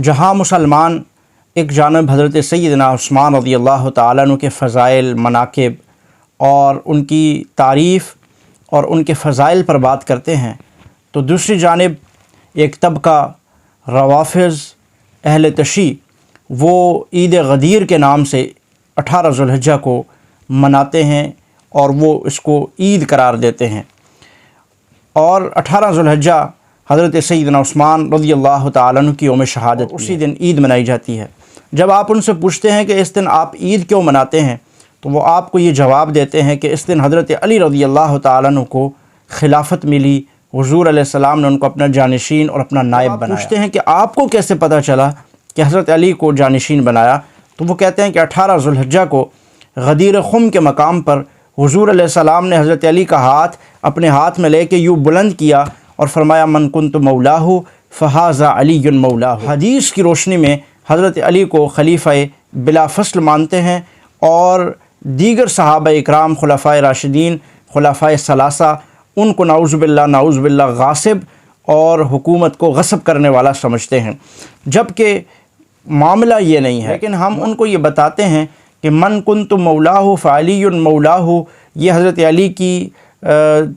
جہاں مسلمان ایک جانب حضرت سیدنا عثمان رضی اللہ تعالیٰ عنہ کے فضائل، مناقب اور ان کی تعریف اور ان کے فضائل پر بات کرتے ہیں، تو دوسری جانب ایک طبقہ روافض اہل تشیع وہ عید غدیر کے نام سے 18 ذو الحجہ کو مناتے ہیں اور وہ اس کو عید قرار دیتے ہیں۔ اور 18 ذو الحجہ حضرت سیدنا عثمان رضی اللہ تعالیٰ عنہ کی یوم شہادت، اسی دن عید منائی جاتی ہے۔ جب آپ ان سے پوچھتے ہیں کہ اس دن آپ عید کیوں مناتے ہیں، تو وہ آپ کو یہ جواب دیتے ہیں کہ اس دن حضرت علی رضی اللہ تعالیٰ عنہ کو خلافت ملی، حضور علیہ السلام نے ان کو اپنا جانشین اور اپنا نائب بنایا۔ پوچھتے ہیں کہ آپ کو کیسے پتہ چلا کہ حضرت علی کو جانشین بنایا، تو وہ کہتے ہیں کہ 18 ذو الحجہ کو غدیر خم کے مقام پر حضور علیہ السلام نے حضرت علی کا ہاتھ اپنے ہاتھ میں لے کے یوں بلند کیا اور فرمایا من کنت مولاہ فہذا علی مولاہ۔ حدیث کی روشنی میں حضرت علی کو خلیفہ بلا فصل مانتے ہیں، اور دیگر صحابہ اکرام، خلفائے راشدین، خلفائے ثلاثہ، ان کو نعوذ باللہ غاصب اور حکومت کو غصب کرنے والا سمجھتے ہیں، جبکہ معاملہ یہ نہیں ہے۔ لیکن ہم ان کو یہ بتاتے ہیں کہ من کنت مولاہ فعلی مولاہ، یہ حضرت علی کی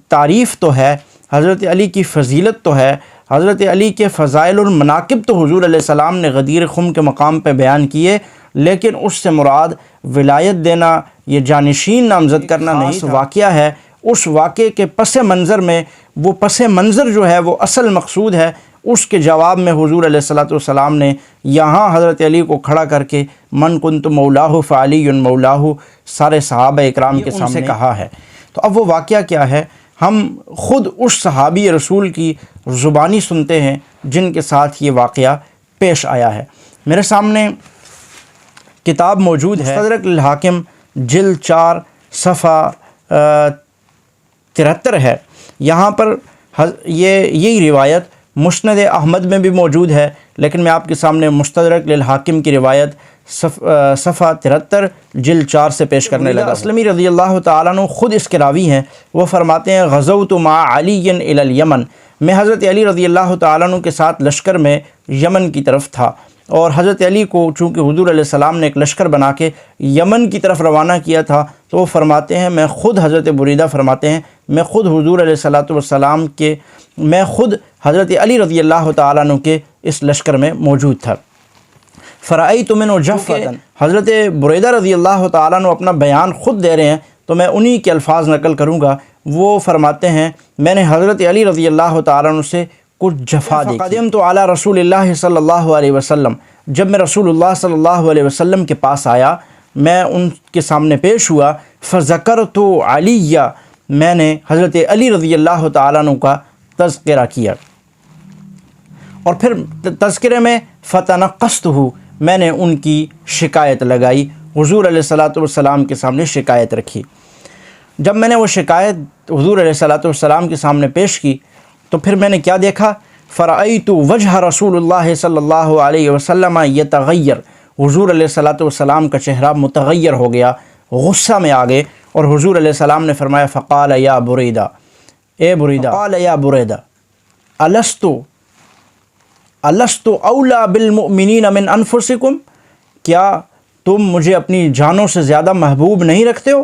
تعریف تو ہے، حضرت علی کی فضیلت تو ہے، حضرت علی کے فضائل اور مناقب تو حضور علیہ السلام نے غدیر خم کے مقام پہ بیان کیے، لیکن اس سے مراد ولایت دینا، یہ جانشین نامزد کرنا نہیں تھا۔ واقعہ ہے، اس واقعے کے پس منظر میں وہ پس منظر جو ہے وہ اصل مقصود ہے، اس کے جواب میں حضور علیہ السلام نے یہاں حضرت علی کو کھڑا کر کے من کنت مولاہ فعلی مولاہ سارے صحابہ اکرام کے سامنے کہا ہے۔ تو اب وہ واقعہ کیا ہے، ہم خود اس صحابی رسول کی زبانی سنتے ہیں جن کے ساتھ یہ واقعہ پیش آیا ہے۔ میرے سامنے کتاب موجود ہے، مستدرک للحاکم جلد 4 صفحہ 73 ہے۔ یہاں پر یہی روایت مسند احمد میں بھی موجود ہے، لیکن میں آپ کے سامنے مستدرک للحاکم کی روایت صفحہ 73 جلد 4 سے پیش کرنے لگا۔ اسلمی رضی اللہ تعالیٰ عنہ خود اس کے راوی ہیں، وہ فرماتے ہیں غزوت مع علی الی الیمن، میں حضرت علی رضی اللہ تعالیٰ عنہ کے ساتھ لشکر میں یمن کی طرف تھا، اور حضرت علی کو چونکہ حضور علیہ السلام نے ایک لشکر بنا کے یمن کی طرف روانہ کیا تھا، تو وہ فرماتے ہیں میں خود حضرت بریدہ فرماتے ہیں میں خود حضور علیہ السلام کے میں خود حضرت علی رضی اللہ تعالیٰ عنہ کے اس لشکر میں موجود تھا۔ فرأیت منہ جفۃ، حضرت بریدہ رضی اللہ تعالیٰ عنہ اپنا بیان خود دے رہے ہیں، تو میں انہی کے الفاظ نقل کروں گا۔ وہ فرماتے ہیں میں نے حضرت علی رضی اللہ تعالیٰ عنہ سے کچھ جفا دیکھی۔ قدمت علی رسول اللہ صلی اللہ علیہ وسلم، جب میں رسول اللہ صلی اللہ علیہ وسلم کے پاس آیا، میں ان کے سامنے پیش ہوا، فذکرت علی، میں نے حضرت علی رضی اللہ تعالیٰ عنہ کا تذکرہ کیا، اور پھر تذکرے میں فتنقصتہ، میں نے ان کی شکایت لگائی، حضور علیہ السلام کے سامنے شکایت رکھی۔ جب میں نے وہ شکایت حضور علیہ السلام کے سامنے پیش کی، تو پھر میں نے کیا دیکھا، فرأیت وجہ رسول اللہ صلی اللہ علیہ وسلم یتغیر، حضور علیہ السلام کا چہرہ متغیر ہو گیا، غصہ میں آ گئے، اور حضور علیہ السلام نے فرمایا فقال یا بریدہ، اے بریدہ، فقال یا بریدہ الست اولا بالمؤمنین من انفسکم، کیا تم مجھے اپنی جانوں سے زیادہ محبوب نہیں رکھتے ہو؟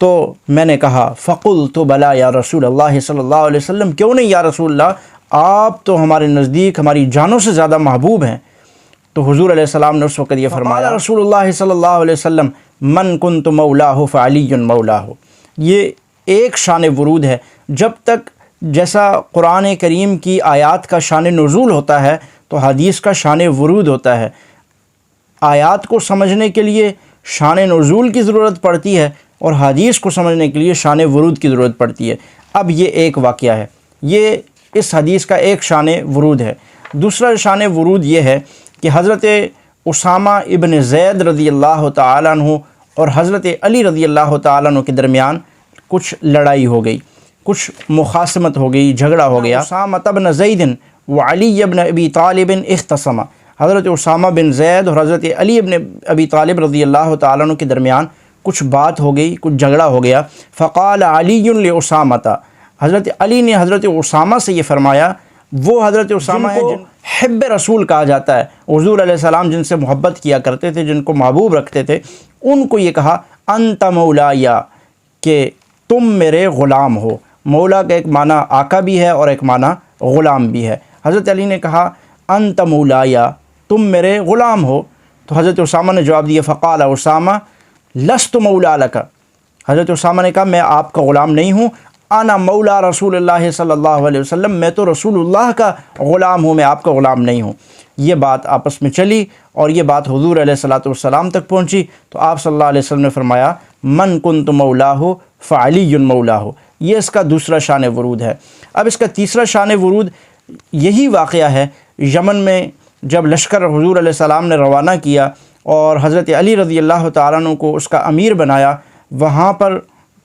تو میں نے کہا فقلت بلا یا رسول اللہ صلی اللہ علیہ وسلم، کیوں نہیں یا رسول اللہ، آپ تو ہمارے نزدیک ہماری جانوں سے زیادہ محبوب ہیں۔ تو حضور علیہ السلام نے اس وقت یہ فرمایا رسول اللہ صلی اللہ علیہ وسلم من کنت مولاہ فعلی مولاہ۔ یہ ایک شان ورود ہے، جب تک جیسا قرآن کریم کی آیات کا شان نزول ہوتا ہے تو حدیث کا شان ورود ہوتا ہے۔ آیات کو سمجھنے کے لیے شان نزول کی ضرورت پڑتی ہے، اور حدیث کو سمجھنے کے لیے شان ورود کی ضرورت پڑتی ہے۔ اب یہ ایک واقعہ ہے، یہ اس حدیث کا ایک شان ورود ہے۔ دوسرا شان ورود یہ ہے کہ حضرت اسامہ ابن زید رضی اللہ تعالیٰ عنہ اور حضرت علی رضی اللہ تعالیٰ عنہ کے درمیان کچھ لڑائی ہو گئی، کچھ مخاصمت ہو گئی، جھگڑا ہو گیا۔ اسامہ بن زید وعلی بن ابی طالب اختصما، حضرت اسامہ بن زید اور حضرت علی بن ابی طالب رضی اللہ تعالیٰ عنہ کے درمیان کچھ بات ہو گئی، کچھ جھگڑا ہو گیا۔ فقال علی لاسامہ، حضرت علی نے حضرت اسامہ سے یہ فرمایا وہ حضرت اسامہ ہیں جن حب رسول کہا جاتا ہے، حضور علیہ السلام جن سے محبت کیا کرتے تھے، جن کو محبوب رکھتے تھے، ان کو یہ کہا انت مولایا، کہ تم میرے غلام ہو۔ مولا کا ایک معنی آقا بھی ہے اور ایک معنی غلام بھی ہے۔ حضرت علی نے کہا انت مولایا، تم میرے غلام ہو، تو حضرت اسامہ نے جواب دیا فقال اسامہ لست مولا لک، حضرت اسامہ نے کہا میں آپ کا غلام نہیں ہوں، انا مولا رسول اللہ صلی اللہ علیہ وسلم، میں تو رسول اللہ کا غلام ہوں، میں آپ کا غلام نہیں ہوں۔ یہ بات آپس میں چلی اور یہ بات حضور علیہ الصلوۃ والسلام تک پہنچی، تو آپ صلی اللہ علیہ وسلم نے فرمایا من کنت مولاہ فعلی مولاہ۔ یہ اس کا دوسرا شان ورود ہے۔ اب اس کا تیسرا شان ورود یہی واقعہ ہے یمن میں جب لشکر حضور علیہ السلام نے روانہ کیا اور حضرت علی رضی اللہ تعالیٰ عنہ کو اس کا امیر بنایا، وہاں پر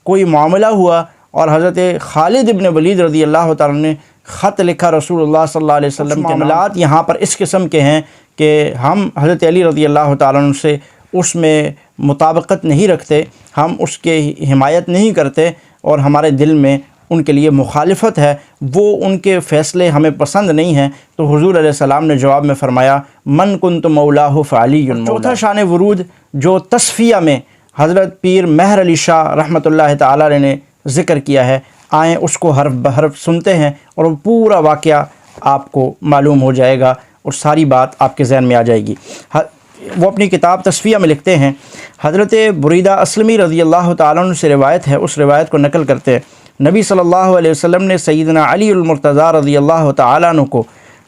کوئی معاملہ ہوا اور حضرت خالد ابن ولید رضی اللہ تعالیٰ عنہ نے خط لکھا رسول اللہ صلی اللہ علیہ وسلم کے معاملات یہاں پر اس قسم کے ہیں کہ ہم حضرت علی رضی اللہ تعالیٰ عنہ سے اس میں مطابقت نہیں رکھتے، ہم اس کے حمایت نہیں کرتے اور ہمارے دل میں ان کے لیے مخالفت ہے، وہ ان کے فیصلے ہمیں پسند نہیں ہیں۔ تو حضور علیہ السلام نے جواب میں فرمایا من کنت مولاہ فعلی مولاہ۔ چوتھا شان ورود جو تصفیہ میں حضرت پیر مہر علی شاہ رحمۃ اللہ تعالی علیہ نے ذکر کیا ہے، آئیں اس کو حرف بحرف سنتے ہیں اور وہ پورا واقعہ آپ کو معلوم ہو جائے گا اور ساری بات آپ کے ذہن میں آ جائے گی۔ وہ اپنی کتاب تصفیہ میں لکھتے ہیں، حضرت بریدہ اسلمی رضی اللہ تعالیٰ عنہ سے روایت ہے، اس روایت کو نقل کرتے ہیں، نبی صلی اللہ علیہ وسلم نے سیدنا علی المرتضیٰ رضی اللہ تعالیٰ عنہ کو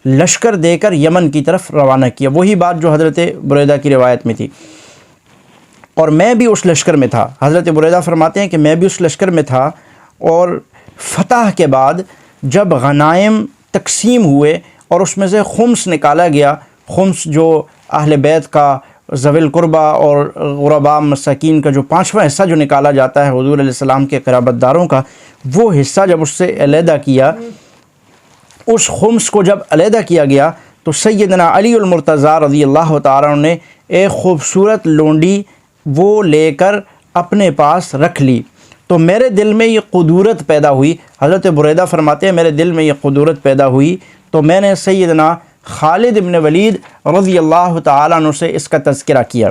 لشکر دے کر یمن کی طرف روانہ کیا۔ وہی بات جو حضرت بریدہ کی روایت میں تھی، اور میں بھی اس لشکر میں تھا۔ حضرت بریدہ فرماتے ہیں کہ میں بھی اس لشکر میں تھا، اور فتح کے بعد جب غنائم تقسیم ہوئے اور اس میں سے خمس نکالا گیا، خمس جو اہل بیت کا، ذوی القربہ اور غرباء مساکین کا جو 5واں حصہ جو نکالا جاتا ہے حضور علیہ السلام کے قرابت داروں کا، وہ حصہ جب اس سے علیحدہ کیا، اس خمس کو جب علیحدہ کیا گیا تو سیدنا علی المرتضیٰ رضی اللہ تعالیٰ عنہ نے ایک خوبصورت لونڈی وہ لے کر اپنے پاس رکھ لی، تو میرے دل میں یہ قدورت پیدا ہوئی۔ حضرت بریدہ فرماتے ہیں میرے دل میں یہ قدورت پیدا ہوئی تو میں نے سیدنا خالد ابن ولید رضی اللہ تعالیٰ عنہ سے اس کا تذکرہ کیا،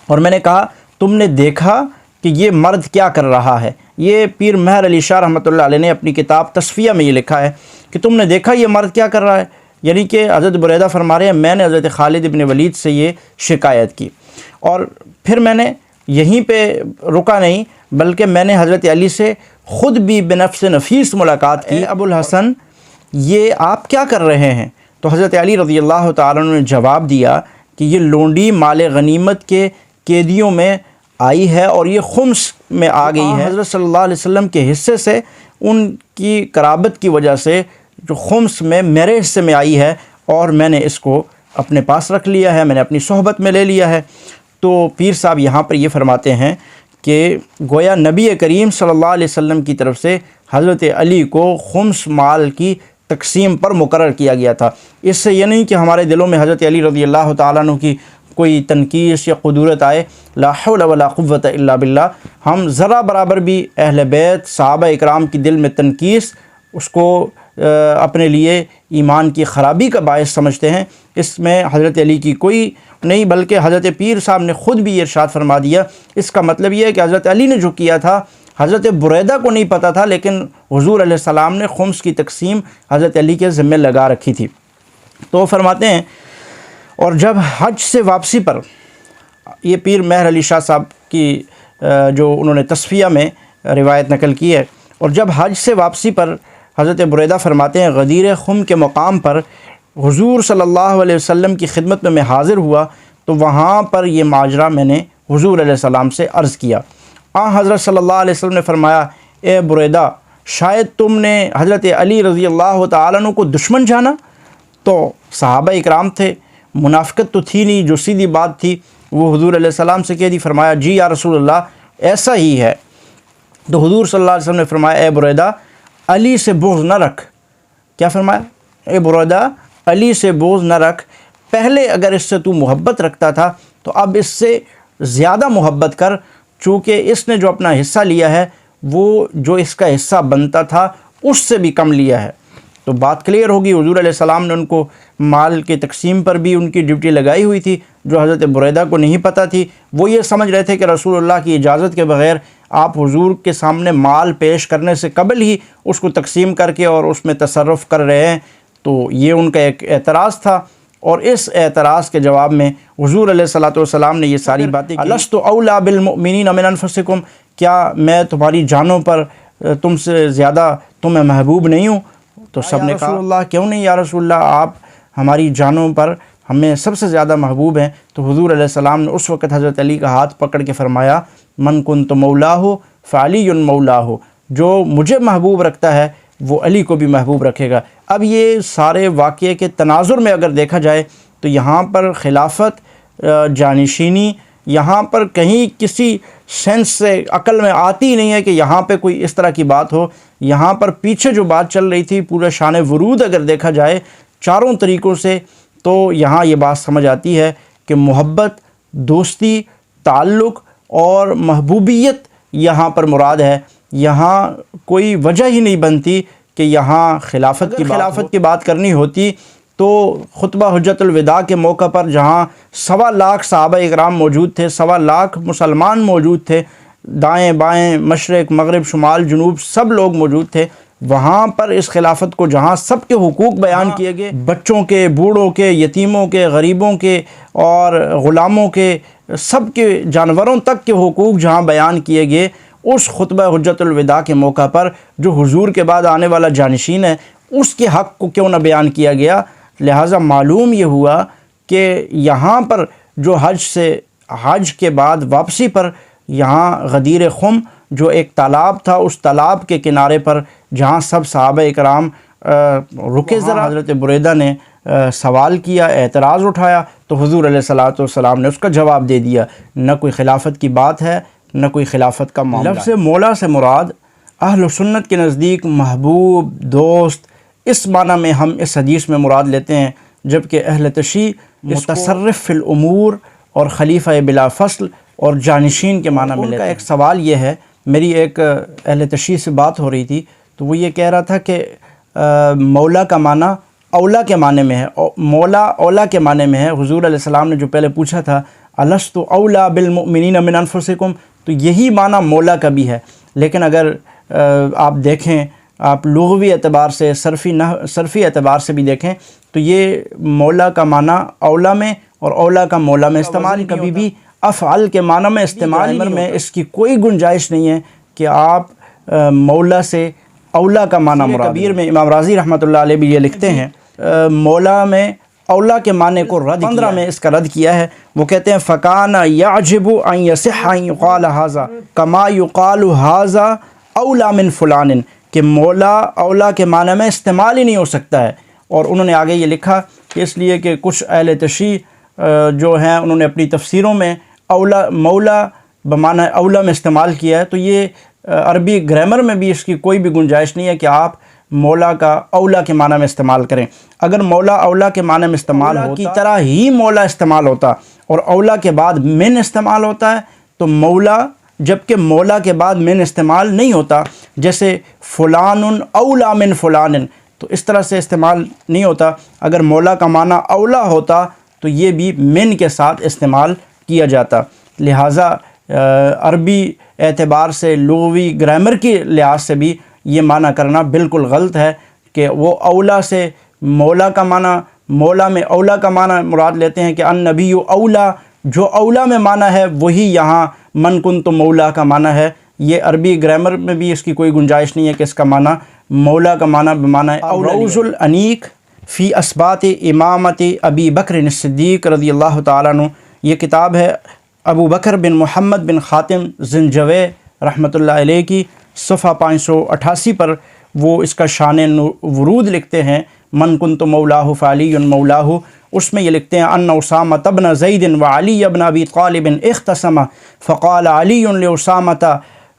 اور میں نے کہا تم نے دیکھا کہ یہ مرد کیا کر رہا ہے؟ یہ پیر مہر علی شاہ رحمۃ اللہ علیہ نے اپنی کتاب تصفیہ میں یہ لکھا ہے کہ تم نے دیکھا یہ مرد کیا کر رہا ہے، یعنی کہ حضرت بریدہ فرما رہے ہیں میں نے حضرت خالد ابن ولید سے یہ شکایت کی، اور پھر میں نے یہیں پہ رکا نہیں بلکہ میں نے حضرت علی سے خود بھی بنفس نفیس ملاقات کی، ابو الحسن یہ آپ کیا کر رہے ہیں؟ تو حضرت علی رضی اللہ تعالیٰ عنہ نے جواب دیا کہ یہ لونڈی مال غنیمت کے قیدیوں میں آئی ہے اور یہ خمس میں آ گئی ہے، حضرت صلی اللہ علیہ وسلم کے حصے سے، ان کی قرابت کی وجہ سے جو خمس میں میرے حصے میں آئی ہے، اور میں نے اس کو اپنے پاس رکھ لیا ہے، میں نے اپنی صحبت میں لے لیا ہے۔ تو پیر صاحب یہاں پر یہ فرماتے ہیں کہ گویا نبی کریم صلی اللہ علیہ وسلم کی طرف سے حضرت علی کو خمس مال کی تقسیم پر مقرر کیا گیا تھا۔ اس سے یہ نہیں کہ ہمارے دلوں میں حضرت علی رضی اللہ تعالیٰ عنہ کی کوئی تنقیص یا قدورت آئے، لا حول ولا قوت الا باللہ، ہم ذرا برابر بھی اہل بیت صحابہ اکرام کی دل میں تنقیص اس کو اپنے لیے ایمان کی خرابی کا باعث سمجھتے ہیں، اس میں حضرت علی کی کوئی نہیں، بلکہ حضرت پیر صاحب نے خود بھی یہ ارشاد فرما دیا۔ اس کا مطلب یہ ہے کہ حضرت علی نے جو کیا تھا حضرت بریدہ کو نہیں پتہ تھا، لیکن حضور علیہ السلام نے خمس کی تقسیم حضرت علی کے ذمہ لگا رکھی تھی۔ تو فرماتے ہیں اور جب حج سے واپسی پر، یہ پیر مہر علی شاہ صاحب کی جو انہوں نے تصفیہ میں روایت نقل کی ہے، اور جب حج سے واپسی پر حضرت بریدہ فرماتے ہیں غدیر خم کے مقام پر حضور صلی اللہ علیہ وسلم کی خدمت میں حاضر ہوا، تو وہاں پر یہ ماجرا میں نے حضور علیہ السلام سے عرض کیا۔ حضرت صلی اللہ علیہ وسلم نے فرمایا اے بریدہ شاید تم نے حضرت علی رضی اللہ تعالیٰ عنہ کو دشمن جانا؟ تو صحابہ اکرام تھے، منافقت تو تھی نہیں، جو سیدھی بات تھی وہ حضور علیہ السلام سے کہہ دی۔ فرمایا جی یا رسول اللہ ایسا ہی ہے۔ تو حضور صلی اللہ علیہ وسلم نے فرمایا اے بریدہ علی سے بغض نہ رکھ۔ کیا فرمایا؟ اے بریدہ علی سے بغض نہ رکھ، پہلے اگر اس سے تو محبت رکھتا تھا تو اب اس سے زیادہ محبت کر، چونکہ اس نے جو اپنا حصہ لیا ہے وہ جو اس کا حصہ بنتا تھا اس سے بھی کم لیا ہے۔ تو بات کلیئر ہوگی۔ حضور علیہ السلام نے ان کو مال کے تقسیم پر بھی ان کی ڈیوٹی لگائی ہوئی تھی، جو حضرت بریدہ کو نہیں پتہ تھی۔ وہ یہ سمجھ رہے تھے کہ رسول اللہ کی اجازت کے بغیر آپ حضور کے سامنے مال پیش کرنے سے قبل ہی اس کو تقسیم کر کے اور اس میں تصرف کر رہے ہیں، تو یہ ان کا ایک اعتراض تھا۔ اور اس اعتراض کے جواب میں حضور علیہ الصلوۃ والسلام نے یہ ساری باتیں کی۔ الست اولا بالمؤمنین من انفسکم، کیا میں تمہاری جانوں پر تم سے زیادہ تمہیں محبوب نہیں ہوں؟ تو سب نے کہا رسول اللہ کیوں نہیں یا رسول اللہ، آپ ہماری جانوں پر ہمیں سب سے زیادہ محبوب ہیں۔ تو حضور علیہ السلام نے اس وقت حضرت علی کا ہاتھ پکڑ کے فرمایا من کنت مولاہ فعلی مولاہ، جو مجھے محبوب رکھتا ہے وہ علی کو بھی محبوب رکھے گا۔ اب یہ سارے واقعے کے تناظر میں اگر دیکھا جائے تو یہاں پر خلافت، جانشینی، یہاں پر کہیں کسی سینس سے عقل میں آتی ہی نہیں ہے کہ یہاں پہ کوئی اس طرح کی بات ہو۔ یہاں پر پیچھے جو بات چل رہی تھی پورا شان ورود اگر دیکھا جائے چاروں طریقوں سے، تو یہاں یہ بات سمجھ آتی ہے کہ محبت، دوستی، تعلق اور محبوبیت یہاں پر مراد ہے۔ یہاں کوئی وجہ ہی نہیں بنتی کہ یہاں خلافت کی بات کرنی ہوتی تو خطبہ حجت الوداع کے موقع پر جہاں 1.25 لاکھ صحابہ اکرام موجود تھے، 1.25 لاکھ مسلمان موجود تھے، دائیں بائیں مشرق مغرب شمال جنوب سب لوگ موجود تھے، وہاں پر اس خلافت کو جہاں سب کے حقوق بیان کیے گئے، بچوں کے، بوڑھوں کے، یتیموں کے، غریبوں کے اور غلاموں کے، سب کے، جانوروں تک کے حقوق جہاں بیان کیے گئے، اس خطبہ حجت الوداع کے موقع پر جو حضور کے بعد آنے والا جانشین ہے اس کے حق کو کیوں نہ بیان کیا گیا؟ لہٰذا معلوم یہ ہوا کہ یہاں پر جو حج کے بعد واپسی پر یہاں غدیر خم جو ایک تالاب تھا، اس تالاب کے کنارے پر جہاں سب صحابہ اکرام رکے، ذرا حضرت بریدہ نے سوال کیا، اعتراض اٹھایا، تو حضور علیہ الصلوۃ والسلام نے اس کا جواب دے دیا۔ نہ کوئی خلافت کی بات ہے، نہ کوئی خلافت کا معاملہ۔ لفظ مولا سے مراد اہل سنت کے نزدیک محبوب، دوست، اس معنی میں ہم اس حدیث میں مراد لیتے ہیں، جبکہ اہل تشیع متصرف فی الامور اور خلیفہ بلا فصل اور جانشین کے معنی میں لیتے ہیں۔ ان کا ایک سوال یہ ہے، میری ایک اہل تشیع سے بات ہو رہی تھی تو وہ یہ کہہ رہا تھا کہ مولا کا معنی اولا کے معنی میں ہے، مولا اولا کے معنی میں ہے۔ حضور علیہ السلام نے جو پہلے پوچھا تھا الست اولا بالمؤمنین من انفسکم، تو یہی معنی مولا کا بھی ہے۔ لیکن اگر آپ دیکھیں، آپ لغوی اعتبار سے، صرفی اعتبار سے بھی دیکھیں تو یہ مولا کا معنی اولا میں اور اولا کا مولا میں استعمال کبھی بھی افعل کے معنی میں استعمال میں اس کی کوئی گنجائش نہیں ہے کہ آپ مولا سے اولا کا معنی مراد۔ کبیر میں امام رازی رحمۃ اللہ علیہ بھی یہ لکھتے ہیں، مولا میں اولا کے معنی کو رد 15 میں اس کا رد کیا ہے۔ وہ کہتے ہیں فَكَانَ يَعْجِبُ أَن يَصِحَّ أَن يُقَالَ هَذَا كَمَا يُقَالُ هَذَا أَوْلَى مِن فُلَانٍ، کہ مولا اولا کے معنی میں استعمال ہی نہیں ہو سکتا ہے۔ اور انہوں نے آگے یہ لکھا کہ اس لیے کہ کچھ اہل تشیع جو ہیں انہوں نے اپنی تفسیروں میں مولا بمعنی اولا میں استعمال کیا ہے، تو یہ عربی گرامر میں بھی اس کی کوئی بھی گنجائش نہیں ہے کہ آپ مولا کا اولا کے معنی میں استعمال کریں۔ اگر مولا اولا کے معنی میں استعمال ہوتا کی طرح ہی مولا استعمال ہوتا اور اولا کے بعد من استعمال ہوتا ہے تو مولا، جبکہ مولا کے بعد من استعمال نہیں ہوتا، جیسے فلان اولا من فلان، تو اس طرح سے استعمال نہیں ہوتا۔ اگر مولا کا معنی اولا ہوتا تو یہ بھی من کے ساتھ استعمال کیا جاتا۔ لہٰذا عربی اعتبار سے، لغوی گرامر کے لحاظ سے بھی یہ معنی کرنا بالکل غلط ہے کہ وہ اولا سے مولا کا معنی، مولا میں اولا کا معنی مراد لیتے ہیں کہ النبی اولا، جو اولا میں معنی ہے وہی یہاں من کنت مولا کا معنی ہے۔ یہ عربی گرامر میں بھی اس کی کوئی گنجائش نہیں ہے کہ اس کا معنی مولا کا معنی بمعنی اولا۔ الروض الانیق فی اثبات امامت ابی بکر الصدیق رضی اللہ تعالیٰ عنہ، یہ کتاب ہے ابو بکر بن محمد بن خاتم زنجوی رحمۃ اللہ علیہ کی، صفحہ 588 پر وہ اس کا شان ورود لکھتے ہیں، من کنت مولاہ فعلی مولاہ۔ اس میں یہ لکھتے ہیں ان اسامۃ بن زید وعلی بن ابی طالب اختصما فقال علی لاسامۃ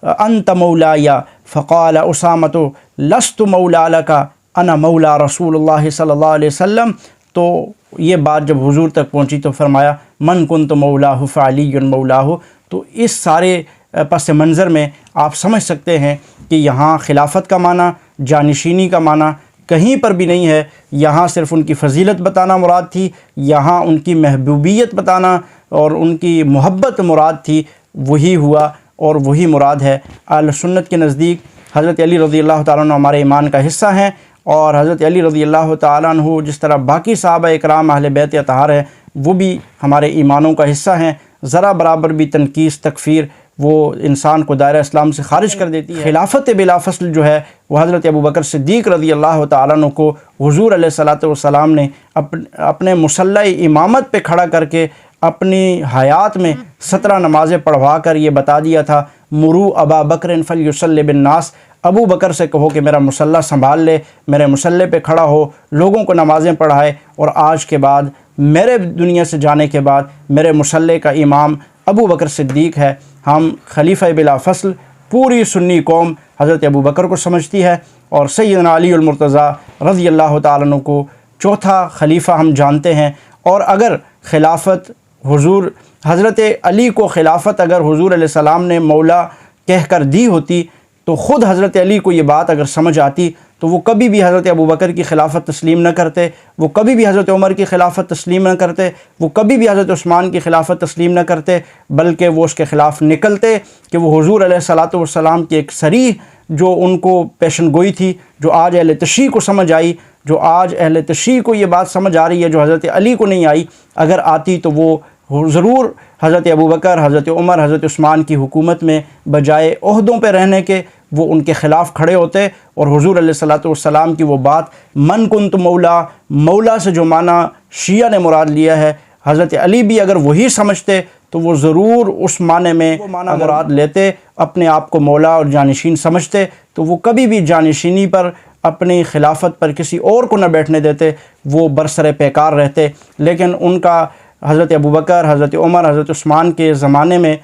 انت مولاي فقال اسامۃ لست مولا لك انا مولا رسول اللہ صلی اللہ علیہ وسلم۔ تو یہ بات جب حضور تک پہنچی تو فرمایا من کنت مولاہ فعلی مولاہ۔ تو اس سارے پس منظر میں آپ سمجھ سکتے ہیں کہ یہاں خلافت کا معنی، جانشینی کا معنی کہیں پر بھی نہیں ہے۔ یہاں صرف ان کی فضیلت بتانا مراد تھی، یہاں ان کی محبوبیت بتانا اور ان کی محبت مراد تھی، وہی ہوا اور وہی مراد ہے۔ اہل سنت کے نزدیک حضرت علی رضی اللہ تعالیٰ عنہ ہمارے ایمان کا حصہ ہیں، اور حضرت علی رضی اللہ تعالیٰ عنہ جس طرح باقی صحابہ اکرام اہل بیت اطہار ہیں وہ بھی ہمارے ایمانوں کا حصہ ہیں۔ ذرا برابر بھی تنقیص تکفیر وہ انسان کو دائرہ اسلام سے خارج کر دیتی ہے۔ خلافت بلا فصل جو ہے وہ حضرت ابوبکر صدیق رضی اللہ تعالیٰ عنہ کو حضور علیہ الصلوۃ والسلام نے اپنے مصلی امامت پہ کھڑا کر کے اپنی حیات میں 17 نمازیں پڑھوا کر یہ بتا دیا تھا، مرو ابا بکر فلیصلی بالناس، ابو بکر سے کہو کہ میرا مصلی سنبھال لے، میرے مصلی پہ کھڑا ہو، لوگوں کو نمازیں پڑھائے، اور آج کے بعد میرے دنیا سے جانے کے بعد میرے مصلی کا امام ابو بکر صدیق ہے۔ ہم خلیفہ بلا فصل پوری سنی قوم حضرت ابو بکر کو سمجھتی ہے، اور سیدنا علی المرتضیٰ رضی اللہ تعالیٰ عنہ کو چوتھا خلیفہ ہم جانتے ہیں۔ اور اگر خلافت حضرت علی کو خلافت اگر حضور علیہ السلام نے مولا کہہ کر دی ہوتی تو خود حضرت علی کو یہ بات اگر سمجھ آتی تو وہ کبھی بھی حضرت ابوبکر کی خلافت تسلیم نہ کرتے، وہ کبھی بھی حضرت عمر کی خلافت تسلیم نہ کرتے، وہ کبھی بھی حضرت عثمان کی خلافت تسلیم نہ کرتے، بلکہ وہ اس کے خلاف نکلتے کہ وہ حضور علیہ الصلوۃ والسلام کی ایک صریح جو ان کو پیشن گوئی تھی، جو آج اہل تشیع کو سمجھ آئی، جو آج اہل تشیع کو یہ بات سمجھ آ رہی ہے جو حضرت علی کو نہیں آئی، اگر آتی تو وہ ضرور حضرت ابوبکر، حضرت عمر، حضرت عثمان کی حکومت میں بجائے عہدوں پہ رہنے کے وہ ان کے خلاف کھڑے ہوتے، اور حضور علیہ الصلوۃ والسلام کی وہ بات من کنت مولا، مولا سے جو معنی شیعہ نے مراد لیا ہے، حضرت علی بھی اگر وہی سمجھتے تو وہ ضرور اس معنی میں مراد لیتے، اپنے آپ کو مولا اور جانشین سمجھتے تو وہ کبھی بھی جانشینی پر، اپنی خلافت پر کسی اور کو نہ بیٹھنے دیتے، وہ برسر پیکار رہتے۔ لیکن ان کا حضرت ابوبکر، حضرت عمر، حضرت عثمان کے زمانے میں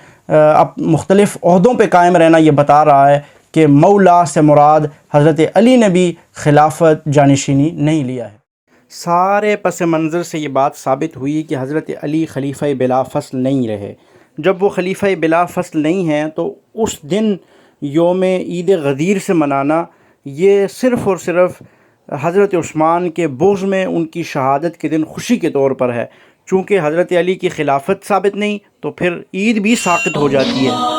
مختلف عہدوں پہ قائم رہنا یہ بتا رہا ہے کہ مولا سے مراد حضرت علی نے بھی خلافت جانشینی نہیں لیا ہے۔ سارے پس منظر سے یہ بات ثابت ہوئی کہ حضرت علی خلیفہ بلا فصل نہیں رہے۔ جب وہ خلیفہ بلا فصل نہیں ہیں تو اس دن یوم عید غدیر سے منانا یہ صرف اور صرف حضرت عثمان کے بغض میں ان کی شہادت کے دن خوشی کے طور پر ہے۔ چونکہ حضرت علی کی خلافت ثابت نہیں تو پھر عید بھی ساقط ہو جاتی ہے۔